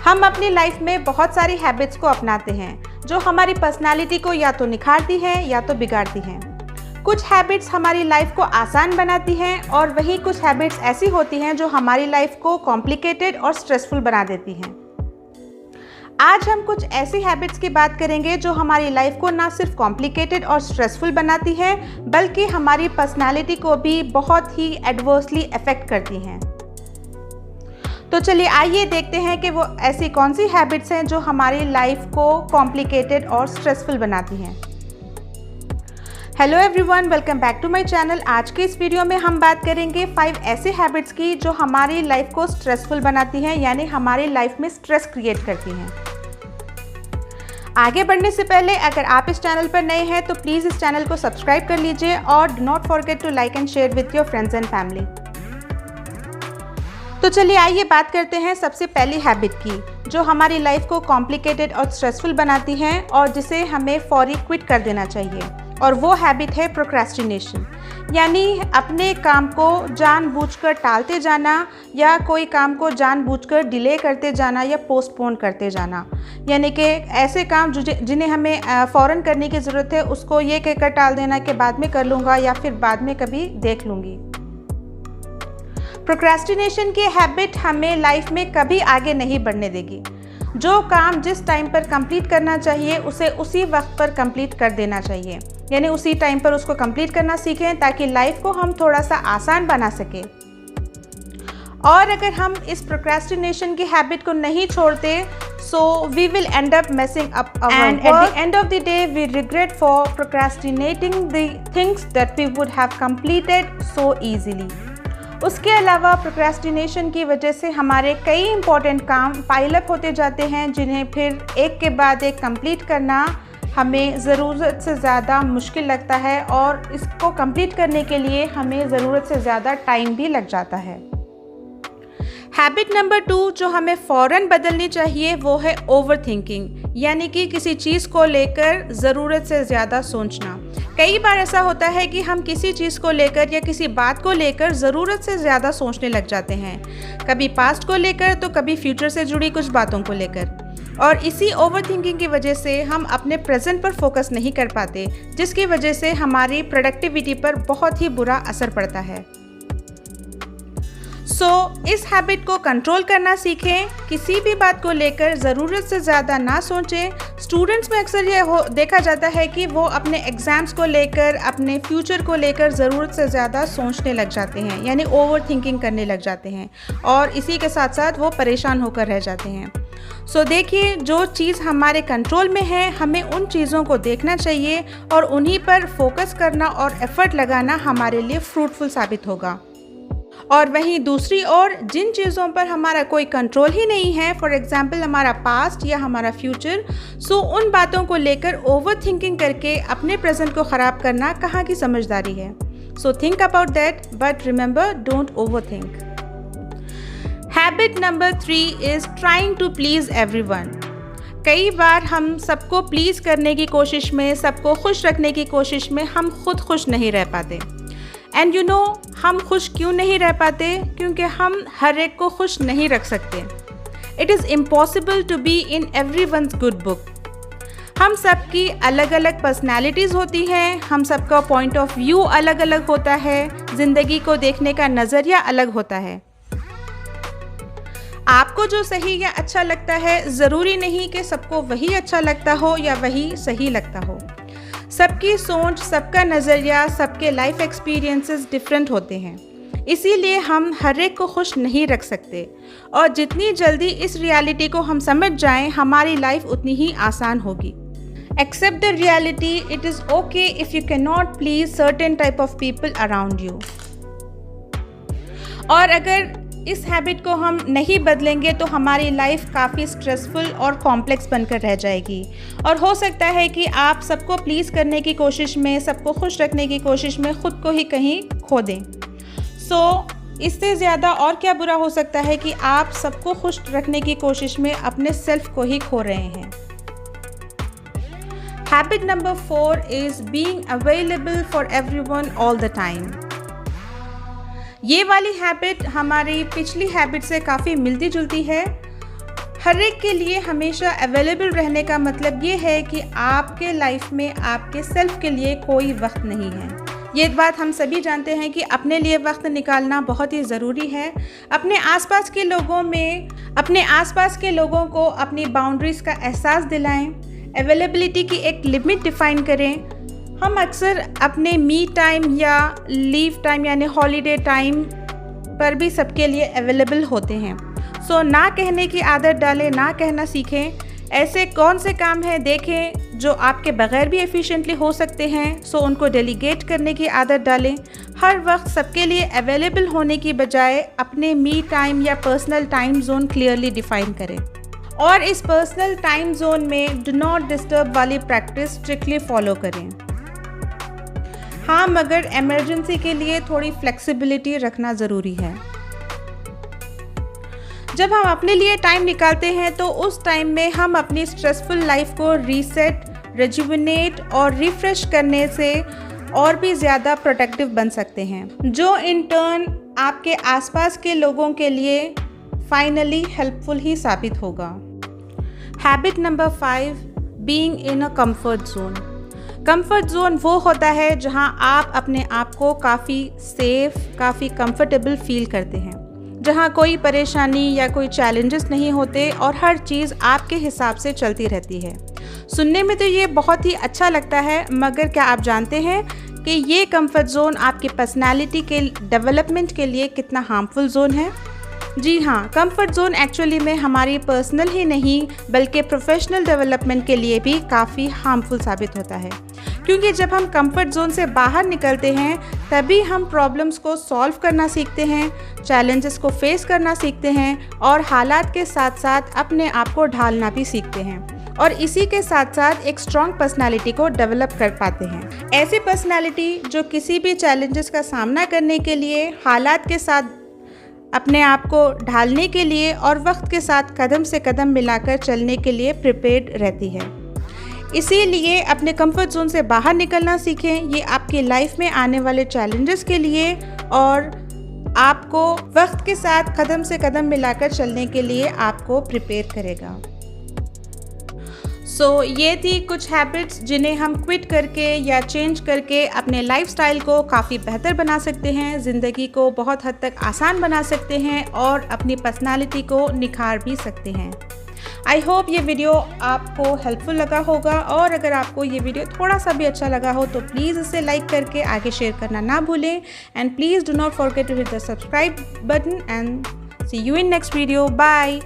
हम अपनी लाइफ में बहुत सारी हैबिट्स को अपनाते हैं जो हमारी पर्सनालिटी को या तो निखारती हैं या तो बिगाड़ती हैं। कुछ हैबिट्स हमारी लाइफ को आसान बनाती हैं और वहीं कुछ हैबिट्स ऐसी होती हैं जो हमारी लाइफ को कॉम्प्लिकेटेड और स्ट्रेसफुल बना देती हैं। आज हम कुछ ऐसी हैबिट्स की बात करेंगे जो हमारी लाइफ को ना सिर्फ कॉम्प्लिकेटेड और स्ट्रेसफुल बनाती हैं बल्कि हमारी पर्सनालिटी को भी बहुत ही एडवर्सली अफेक्ट करती हैं। तो चलिए आइए देखते हैं कि वो ऐसी कौन सी हैबिट्स हैं जो हमारी लाइफ को कॉम्प्लिकेटेड और स्ट्रेसफुल बनाती हैं। Hello everyone, welcome back to my channel. आज के इस वीडियो में हम बात करेंगे 5 ऐसे हैबिट्स की जो हमारी लाइफ को स्ट्रेसफुल बनाती हैं, यानी हमारी लाइफ में स्ट्रेस क्रिएट करती हैं। आगे बढ़ने से पहले अगर आप इस चैनल पर नए हैं तो प्लीज़ इस चैनल को सब्सक्राइब कर लीजिए और do not forget to like and share with your friends and family. तो चलिए आइए बात करते हैं सबसे पहली हैबिट की जो हमारी लाइफ को कॉम्प्लिकेटेड और स्ट्रेसफुल बनाती है और जिसे हमें फौरी क्विट कर देना चाहिए, और वो हैबिट है प्रोक्रेस्टिनेशन, यानी अपने काम को जानबूझकर टालते जाना या कोई काम को जानबूझकर डिले करते जाना या पोस्टपोन करते जाना। यानी कि ऐसे काम जिन्हें हमें फ़ौरन करने की ज़रूरत है उसको ये कहकर टाल देना कि बाद में कर लूँगा या फिर बाद में कभी देख लूँगी। प्रोक्रेस्टिनेशन की हैबिट हमें लाइफ में कभी आगे नहीं बढ़ने देगी। जो काम जिस टाइम पर कंप्लीट करना चाहिए उसे उसी वक्त पर कंप्लीट कर देना चाहिए, यानी उसी टाइम पर उसको कंप्लीट करना सीखें ताकि लाइफ को हम थोड़ा सा आसान बना सकें। और अगर हम इस प्रोक्रेस्टिनेशन की हैबिट को नहीं छोड़ते so we will end up messing up our work, and at the end of the day we regret for procrastinating the things that we would have completed so easily। उसके अलावा procrastination की वजह से हमारे कई इंपॉर्टेंट काम pile up होते जाते हैं जिन्हें फिर एक के बाद एक कंप्लीट करना हमें ज़रूरत से ज़्यादा मुश्किल लगता है और इसको कंप्लीट करने के लिए हमें ज़रूरत से ज़्यादा टाइम भी लग जाता है। हैबिट नंबर 2 जो हमें फ़ौरन बदलनी चाहिए वो है ओवर थिंकिंग, यानी कि किसी चीज़ को लेकर ज़रूरत से ज़्यादा सोचना। कई बार ऐसा होता है कि हम किसी चीज़ को लेकर या किसी बात को लेकर ज़रूरत से ज़्यादा सोचने लग जाते हैं, कभी पास्ट को लेकर तो कभी फ्यूचर से जुड़ी कुछ बातों को लेकर, और इसी ओवर थिंकिंग की वजह से हम अपने प्रेजेंट पर फोकस नहीं कर पाते, जिसकी वजह से हमारी प्रोडक्टिविटी पर बहुत ही बुरा असर पड़ता है। इस हैबिट को कंट्रोल करना सीखें। किसी भी बात को लेकर ज़रूरत से ज़्यादा ना सोचें। स्टूडेंट्स में अक्सर ये देखा जाता है कि वो अपने एग्ज़ाम्स को लेकर, अपने फ्यूचर को लेकर ज़रूरत से ज़्यादा सोचने लग जाते हैं, यानी ओवर थिंकिंग करने लग जाते हैं, और इसी के साथ साथ वो परेशान होकर रह जाते हैं। देखिए, जो चीज़ हमारे कंट्रोल में है हमें उन चीज़ों को देखना चाहिए और उन्हीं पर फोकस करना और एफ़र्ट लगाना हमारे लिए फ्रूटफुल साबित होगा। और वहीं दूसरी ओर जिन चीज़ों पर हमारा कोई कंट्रोल ही नहीं है, फॉर एग्जांपल हमारा पास्ट या हमारा फ्यूचर, उन बातों को लेकर ओवर थिंकिंग करके अपने प्रेजेंट को ख़राब करना कहाँ की समझदारी है। Think about that, but remember, don't over think. Habit number 3 is trying to please everyone. कई बार हम सबको प्लीज़ करने की कोशिश में, सबको खुश रखने की कोशिश में हम खुद खुश नहीं रह पाते। एंड यू नो, हम खुश क्यों नहीं रह पाते? क्योंकि हम हर एक को खुश नहीं रख सकते। It is impossible to be in everyone's good book. हम सबकी अलग अलग पर्सनैलिटीज़ होती हैं, हम सबका पॉइंट ऑफ व्यू अलग अलग होता है, ज़िंदगी को देखने का नज़रिया अलग होता है। आपको जो सही या अच्छा लगता है ज़रूरी नहीं कि सबको वही अच्छा लगता हो या वही सही लगता हो। सबकी सोच, सबका नज़रिया, सबके लाइफ एक्सपीरियंसेस डिफरेंट होते हैं, इसीलिए हम हर एक को खुश नहीं रख सकते, और जितनी जल्दी इस रियलिटी को हम समझ जाएं हमारी लाइफ उतनी ही आसान होगी। Accept the reality, it is okay if you can not please certain type of people around you. और अगर इस हैबिट को हम नहीं बदलेंगे तो हमारी लाइफ काफ़ी स्ट्रेसफुल और कॉम्प्लेक्स बनकर रह जाएगी, और हो सकता है कि आप सबको प्लीज़ करने की कोशिश में, सबको खुश रखने की कोशिश में खुद को ही कहीं खो दें। इससे ज़्यादा और क्या बुरा हो सकता है कि आप सबको खुश रखने की कोशिश में अपने सेल्फ को ही खो रहे हैं। Habit number 4 is being available for everyone all the time. ये वाली हैबिट हमारी पिछली हैबिट से काफ़ी मिलती जुलती है। हर एक के लिए हमेशा अवेलेबल रहने का मतलब ये है कि आपके लाइफ में आपके सेल्फ के लिए कोई वक्त नहीं है। ये बात हम सभी जानते हैं कि अपने लिए वक्त निकालना बहुत ही ज़रूरी है। अपने आसपास के लोगों को अपनी बाउंड्रीज़ का एहसास दिलाएं, अवेलेबिलिटी की एक लिमिट डिफ़ाइन करें। हम अक्सर अपने मी टाइम या लीव टाइम यानी हॉलीडे टाइम पर भी सबके लिए अवेलेबल होते हैं। सो ना कहने की आदत डालें, ना कहना सीखें। ऐसे कौन से काम हैं देखें जो आपके बगैर भी एफिशिएंटली हो सकते हैं, सो उनको डेलीगेट करने की आदत डालें। हर वक्त सबके लिए अवेलेबल होने की बजाय अपने मी टाइम या personal time zone clearly define करें और इस पर्सनल टाइम जोन में डू नॉट डिस्टर्ब वाली प्रैक्टिस स्ट्रिक्टली फॉलो करें। हाँ, मगर इमरजेंसी के लिए थोड़ी फ्लेक्सिबिलिटी रखना ज़रूरी है। जब हम अपने लिए टाइम निकालते हैं तो उस टाइम में हम अपनी स्ट्रेसफुल लाइफ को रीसेट, रिजुविनेट और रिफ्रेश करने से और भी ज़्यादा प्रोडक्टिव बन सकते हैं, जो इन टर्न आपके आसपास के लोगों के लिए फाइनली हेल्पफुल ही साबित होगा। Habit number 5, being in a comfort zone. Comfort zone वो होता है जहां आप अपने आप को काफ़ी सेफ, काफ़ी कंफर्टेबल फील करते हैं, जहां कोई परेशानी या कोई चैलेंजेस नहीं होते और हर चीज़ आपके हिसाब से चलती रहती है। सुनने में तो ये बहुत ही अच्छा लगता है, मगर क्या आप जानते हैं कि ये कंफर्ट जोन आपकी पर्सनालिटी के डेवलपमेंट के लिए कितना हार्मफुल जोन है? जी हाँ, कंफर्ट जोन एक्चुअली में हमारी पर्सनल ही नहीं बल्कि प्रोफेशनल डेवलपमेंट के लिए भी काफ़ी हार्मफुल साबित होता है, क्योंकि जब हम कंफर्ट जोन से बाहर निकलते हैं तभी हम प्रॉब्लम्स को सॉल्व करना सीखते हैं, चैलेंजेस को फेस करना सीखते हैं और हालात के साथ साथ अपने आप को ढालना भी सीखते हैं और इसी के साथ साथ एक स्ट्रॉन्ग पर्सनालिटी को डेवलप कर पाते हैं। ऐसी पर्सनालिटी जो किसी भी चैलेंजेस का सामना करने के लिए, हालात के साथ अपने आप को ढालने के लिए और वक्त के साथ कदम से कदम मिलाकर चलने के लिए प्रिपेयर्ड रहती है। इसीलिए अपने कंफर्ट जोन से बाहर निकलना सीखें। ये आपकी लाइफ में आने वाले चैलेंजेस के लिए और आपको वक्त के साथ कदम से कदम मिलाकर चलने के लिए आपको प्रिपेयर करेगा। सो ये थी कुछ हैबिट्स जिन्हें हम क्विट करके या चेंज करके अपने लाइफस्टाइल को काफ़ी बेहतर बना सकते हैं, ज़िंदगी को बहुत हद तक आसान बना सकते हैं और अपनी पर्सनालिटी को निखार भी सकते हैं। आई होप ये वीडियो आपको हेल्पफुल लगा होगा और अगर आपको ये वीडियो थोड़ा सा भी अच्छा लगा हो तो प्लीज़ इसे लाइक करके आगे शेयर करना ना भूलें and please do not forget to hit the subscribe button and see you in next video. Bye.